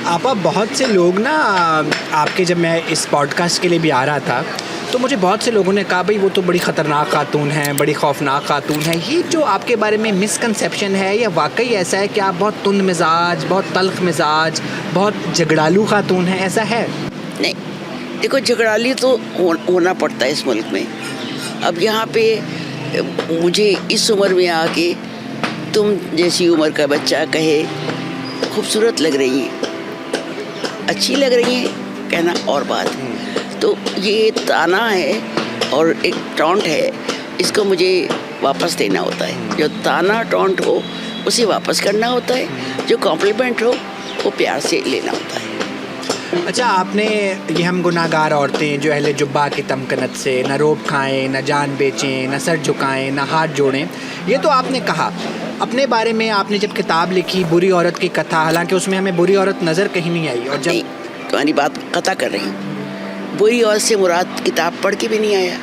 آپا بہت سے لوگ نا آپ کے جب میں اس پوڈ کاسٹ کے لیے بھی آ رہا تھا تو مجھے بہت سے لوگوں نے کہا بھائی وہ تو بڑی خطرناک خاتون ہیں، بڑی خوفناک خاتون ہیں. یہ جو آپ کے بارے میں مسکنسیپشن ہے یہ واقعی ایسا ہے کہ آپ بہت تند مزاج، بہت تلخ مزاج، بہت جھگڑالو خاتون ہیں، ایسا ہے؟ نہیں، دیکھو جھگڑالی تو ہونا پڑتا ہے اس ملک میں. اب یہاں پہ مجھے اس عمر میں آ کے تم جیسی عمر کا بچہ کہے خوبصورت لگ رہی ہیں، اچھی لگ رہی ہیں کہنا اور بات. تو یہ تانا ہے اور ایک ٹونٹ ہے، اس کو مجھے واپس دینا ہوتا ہے. جو تانا ٹونٹ ہو اسے واپس کرنا ہوتا ہے، جو کمپلیمنٹ ہو وہ پیار سے لینا ہوتا ہے. اچھا، آپ نے یہ ہم گناہ گار عورتیں جو اہل جبہ کی تمکنت سے نہ روب کھائیں، نہ جان بیچیں، نہ سر جھکائیں، نہ ہاتھ جوڑیں، یہ تو آپ نے کہا. اپنے بارے میں آپ نے جب کتاب لکھی بری عورت کی کتھا، حالانکہ اس میں ہمیں بری عورت نظر کہیں نہیں آئی، اور جب نہیں، تمہاری بات قطع کر رہی ہوں. بری عورت سے مراد کتاب پڑھ کے بھی نہیں آیا.